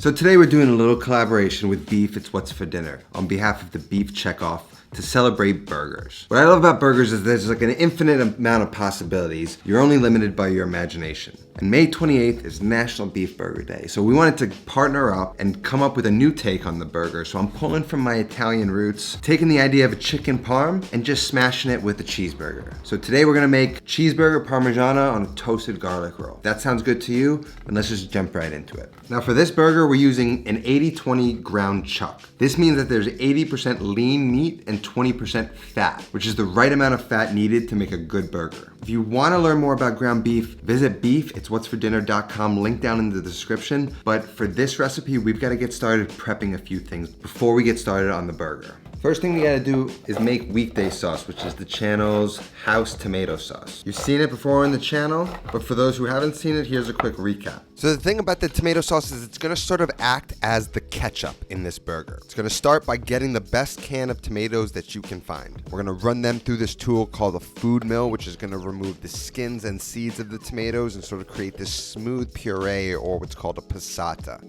So today we're doing a little collaboration with Beef It's What's for Dinner on behalf of the Beef Checkoff to celebrate burgers. What I love about burgers is there's like an infinite amount of possibilities. You're only limited by your imagination. And May 28th is National Beef Burger Day. So we wanted to partner up and come up with a new take on the burger. So I'm pulling from my Italian roots, taking the idea of a chicken parm and just smashing it with a cheeseburger. So today we're gonna make cheeseburger parmigiana on a toasted garlic roll. If that sounds good to you, then let's just jump right into it. Now for this burger, we're using an 80-20 ground chuck. This means that there's 80% lean meat and 20% fat, which is the right amount of fat needed to make a good burger. If you want to learn more about ground beef, visit beefitswhatsfordinner.com, link down in the description. But for this recipe, we've got to get started prepping a few things before we get started on the burger. First thing we gotta do is make Weekday Sauce, which is the channel's house tomato sauce. You've seen it before on the channel, but for those who haven't seen it, here's a quick recap. So the thing about the tomato sauce is it's gonna sort of act as the ketchup in this burger. It's gonna start by getting the best can of tomatoes that you can find. We're gonna run them through this tool called a food mill, which is gonna remove the skins and seeds of the tomatoes and sort of create this smooth puree, or what's called a passata.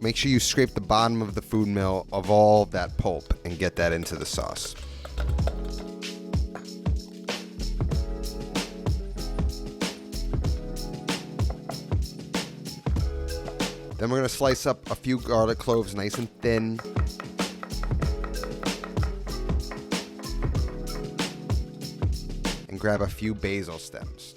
Make sure you scrape the bottom of the food mill of all that pulp and get that into the sauce. Then we're gonna slice up a few garlic cloves nice and thin. And grab a few basil stems.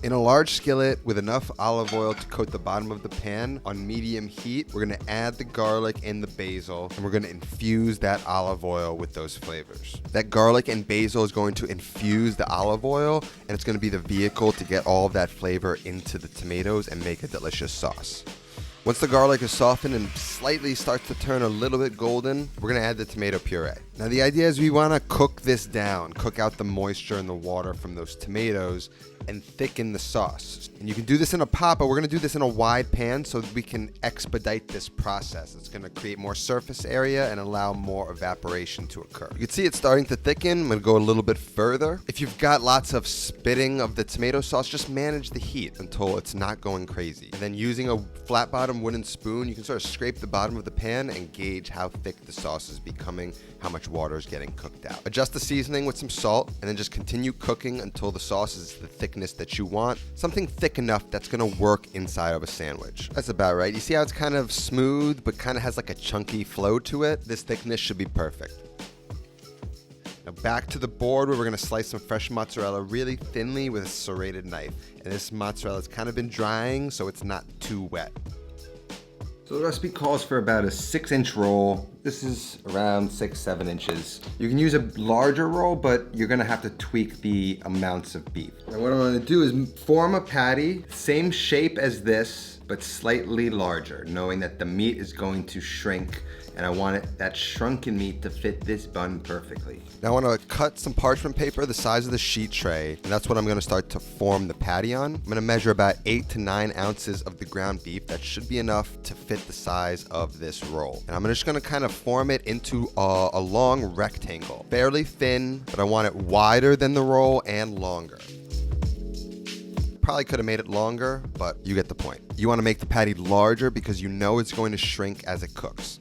In a large skillet with enough olive oil to coat the bottom of the pan on medium heat, we're gonna add the garlic and the basil, and we're gonna infuse that olive oil with those flavors. That garlic and basil is going to infuse the olive oil, and it's gonna be the vehicle to get all of that flavor into the tomatoes and make a delicious sauce. Once the garlic is softened and slightly starts to turn a little bit golden, we're gonna add the tomato puree. Now the idea is we wanna cook this down, cook out the moisture and the water from those tomatoes and thicken the sauce. And you can do this in a pot, but we're gonna do this in a wide pan so that we can expedite this process. It's gonna create more surface area and allow more evaporation to occur. You can see it's starting to thicken. I'm gonna go a little bit further. If you've got lots of spitting of the tomato sauce, just manage the heat until it's not going crazy. And then using a flat bottom wooden spoon, you can sort of scrape the bottom of the pan and gauge how thick the sauce is becoming, how much water is getting cooked out. Adjust the seasoning with some salt and then just continue cooking until the sauce is the thickness that you want. Something thick enough that's gonna work inside of a sandwich. That's about right. You see how it's kind of smooth but kind of has like a chunky flow to it? This thickness should be perfect. Now back to the board where we're gonna slice some fresh mozzarella really thinly with a serrated knife. And this mozzarella has kind of been drying so it's not too wet. So the recipe calls for about a 6-inch roll. This is around 6-7 inches. You can use a larger roll, but you're gonna have to tweak the amounts of beef. And what I'm gonna do is form a patty, same shape as this, but slightly larger, knowing that the meat is going to shrink and I want that shrunken meat to fit this bun perfectly. Now I want to cut some parchment paper the size of the sheet tray, and that's what I'm going to start to form the patty on. I'm going to measure about 8 to 9 ounces of the ground beef. That should be enough to fit the size of this roll. And I'm just going to kind of form it into a long rectangle. Fairly thin, but I want it wider than the roll and longer. Probably could have made it longer, but you get the point. You want to make the patty larger because you know it's going to shrink as it cooks.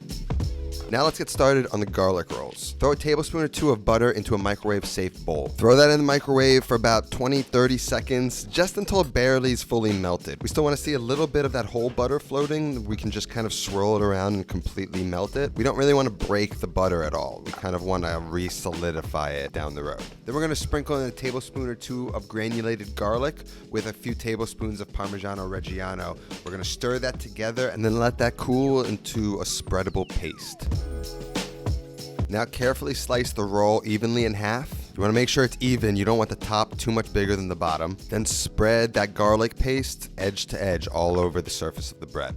Now let's get started on the garlic rolls. Throw a tablespoon or 2 of butter into a microwave-safe bowl. Throw that in the microwave for about 20-30 seconds, just until it barely is fully melted. We still want to see a little bit of that whole butter floating. We can just kind of swirl it around and completely melt it. We don't really want to break the butter at all. We kind of want to re-solidify it down the road. Then we're going to sprinkle in a tablespoon or 2 of granulated garlic with a few tablespoons of Parmigiano Reggiano. We're going to stir that together and then let that cool into a spreadable paste. Now carefully slice the roll evenly in half. You want to make sure it's even. You don't want the top too much bigger than the bottom. Then spread that garlic paste edge to edge all over the surface of the bread.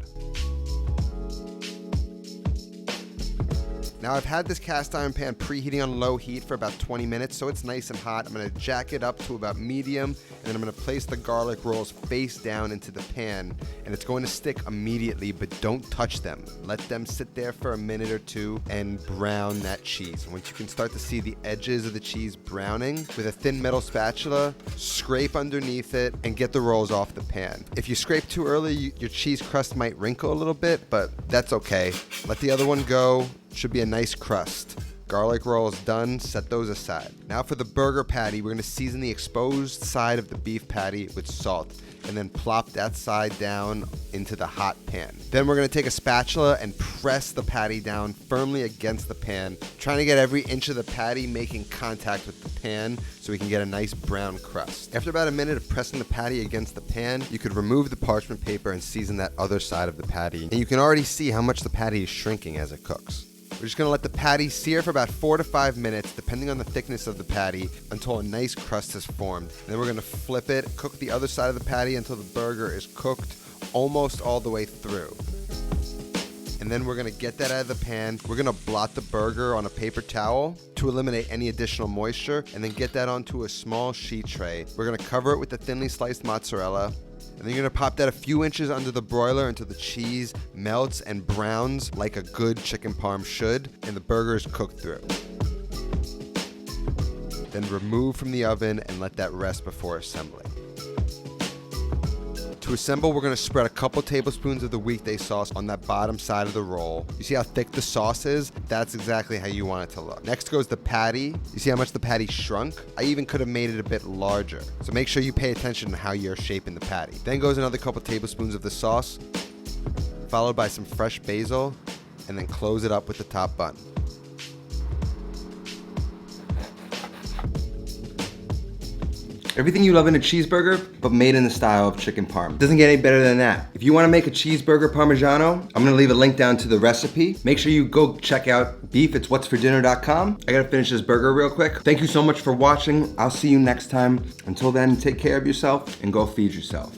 Now I've had this cast iron pan preheating on low heat for about 20 minutes, so it's nice and hot. I'm gonna jack it up to about medium, and then I'm gonna place the garlic rolls face down into the pan, and it's going to stick immediately, but don't touch them. Let them sit there for a minute or two and brown that cheese. And once you can start to see the edges of the cheese browning, with a thin metal spatula, scrape underneath it and get the rolls off the pan. If you scrape too early, your cheese crust might wrinkle a little bit, but that's okay. Let the other one go. Should be a nice crust. Garlic rolls done, set those aside. Now for the burger patty, we're gonna season the exposed side of the beef patty with salt and then plop that side down into the hot pan. Then we're gonna take a spatula and press the patty down firmly against the pan, trying to get every inch of the patty making contact with the pan so we can get a nice brown crust. After about a minute of pressing the patty against the pan, you could remove the parchment paper and season that other side of the patty. And you can already see how much the patty is shrinking as it cooks. We're just gonna let the patty sear for about 4 to 5 minutes, depending on the thickness of the patty, until a nice crust has formed. And then we're gonna flip it, cook the other side of the patty until the burger is cooked almost all the way through. And then we're gonna get that out of the pan. We're gonna blot the burger on a paper towel to eliminate any additional moisture, and then get that onto a small sheet tray. We're gonna cover it with the thinly sliced mozzarella. And then you're gonna pop that a few inches under the broiler until the cheese melts and browns like a good chicken parm should, and the burger is cooked through. Then remove from the oven and let that rest before assembling. To assemble, we're gonna spread a couple tablespoons of the Weekday sauce on that bottom side of the roll. You see how thick the sauce is? That's exactly how you want it to look. Next goes the patty. You see how much the patty shrunk? I even could have made it a bit larger. So make sure you pay attention to how you're shaping the patty. Then goes another couple tablespoons of the sauce, followed by some fresh basil, and then close it up with the top bun. Everything you love in a cheeseburger, but made in the style of chicken parm. Doesn't get any better than that. If you wanna make a cheeseburger parmigiano, I'm gonna leave a link down to the recipe. Make sure you go check out beefitswhatsfordinner.com. I gotta finish this burger real quick. Thank you so much for watching. I'll see you next time. Until then, take care of yourself and go feed yourself.